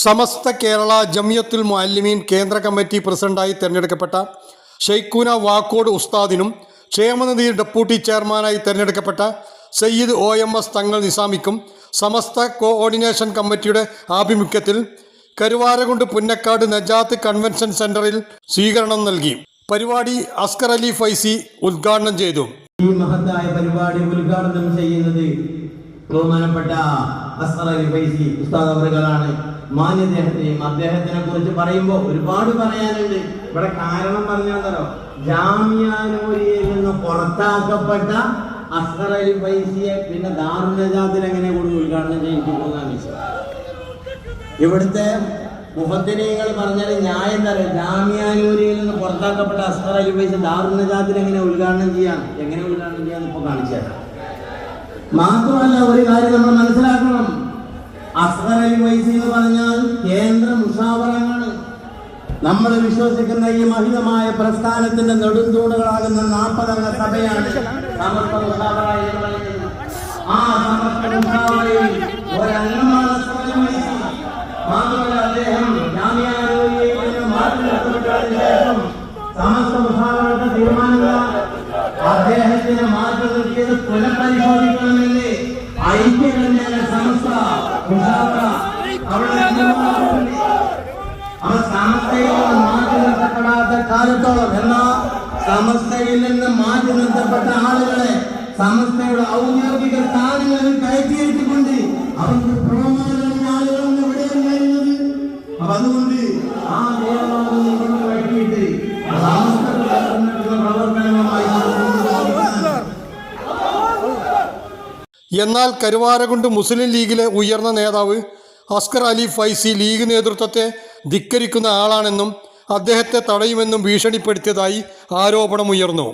സമസ്ത കേരള ജമിയത്തുൽ മുഅല്ലിമീൻ കേന്ദ്ര കമ്മിറ്റി പ്രസിഡന്റായി തിരഞ്ഞെടുക്കപ്പെട്ട ഷെയ്ഖുന വാക്കോട് ഉസ്താദിനും ക്ഷേമനിധി ഡെപ്യൂട്ടി ചെയർമാനായി തിരഞ്ഞെടുക്കപ്പെട്ട സയ്യിദ് OMS തങ്ങൾ നിസാമിക്കും സമസ്ത കോഓർഡിനേഷൻ കമ്മിറ്റിയുടെ ആഭിമുഖ്യത്തിൽ കരുവാരകുണ്ട് പുന്നക്കാട് നജാത്ത് കൺവെൻഷൻ സെന്ററിൽ സ്വീകരണം നൽകി. പരിപാടി അസ്കർ അലി ഫൈസി ഉദ്ഘാടനം ചെയ്തു. ഈ മഹത്തായ പരിപാടി ഉദ്ഘാടനം ചെയ്യുന്നത് ബഹുമാനപ്പെട്ട അസ്കർ അലി ഫൈസി ഉസ്താദ് അവറുകളാണ്. മാന്യദേഹത്തെയും അദ്ദേഹത്തിനെ കുറിച്ച് പറയുമ്പോൾ ഒരുപാട് പറയാനുണ്ട്. ഇവിടെ കാരണം പറഞ്ഞാൽ ജാമിയ നൂരിയയിൽ നിന്ന് പുറത്താക്കപ്പെട്ട അസ്കർ അലി ഫൈസിയെ പിന്നെ ദാറുൽ നജാത്തിൽ എങ്ങനെ കൂടി ഉദ്ഘാടനം ചെയ്യിപ്പിക്കുന്നതാണ്. ഇവിടുത്തെ മുഹദ്ദിനീങ്ങൾ പറഞ്ഞാൽ ന്യായം തരാം. ജാമിയ നൂരിയയിൽ നിന്ന് പുറത്താക്കപ്പെട്ട അസ്കർ അലി ഫൈസി ദാറുൽ നജാത്തിൽ എങ്ങനെ ഉദ്ഘാടനം ചെയ്യാന്ന് ഇപ്പൊ കാണിച്ചു തരാം. മാത്രമല്ല ഒരു കാര്യം നമ്മൾ മനസ്സിലാക്കണം, അസ്കർ അലി ഫൈസി എന്ന് പറഞ്ഞാൽ കേന്ദ്ര മുഷാവറയാണ്. നമ്മൾ വിശ്വസിക്കുന്ന ഈ മഹിതമായ പ്രസ്ഥാനത്തിന്റെ നെടുന്തൂണുകളാകുന്ന 40 അംഗ സഭയാണ് സമസ്ത മുഷാവറ എന്ന് പറയുന്നത്. ആ സമസ്ത മുഷാവറയിൽ ഒരംഗമാണ് അസ്കർ അലി ഫൈസി. മാത്രമല്ല അദ്ദേഹം ജാമിയ നൂരിയയിൽ നിന്ന് മാറ്റി നിർത്തപ്പെട്ടതിന് ശേഷം സമസ്ത മുഷാവറയുടെ തീരുമാനങ്ങളാണ്. അദ്ദേഹത്തിന് മാറ്റി നിർത്തിയത് പുനഃപരിശോധിക്കണമെന്ന് ഐക്യകണ്ഠേന സമസ്ത മുഷാവറ അവിടെ സമസ്തയിൽ നിന്ന് മാറ്റി നിർത്തപ്പെടാത്ത കാലത്തോളം എന്നാൽ സമസ്തയിൽ നിന്ന് മാറ്റി നിർത്തപ്പെട്ട ആളുകളെ സമസ്തയുടെ ഔദ്യോഗിക സ്ഥാനങ്ങളിൽ കയറ്റിയിരുത്തിക്കൊണ്ട് അവർക്ക് പ്രമാണ ആളുകളാണ് ഇവിടെ ഉണ്ടായിരുന്നത്. അപ്പൊ അതുകൊണ്ട് ആ ദേവാലയം വെട്ടിയിട്ട് പ്രവർത്തനങ്ങളുമായി. എന്നാൽ കരുവാരകുണ്ട് മുസ്ലിം ലീഗിലെ ഉയർന്ന നേതാവ് അസ്കർ അലി ഫൈസി ലീഗ് നേതൃത്വത്തെ ധിക്കരിക്കുന്ന ആളാണെന്നും അദ്ദേഹത്തെ തടയുമെന്നും ഭീഷണിപ്പെടുത്തിയതായി ആരോപണമുയർന്നു.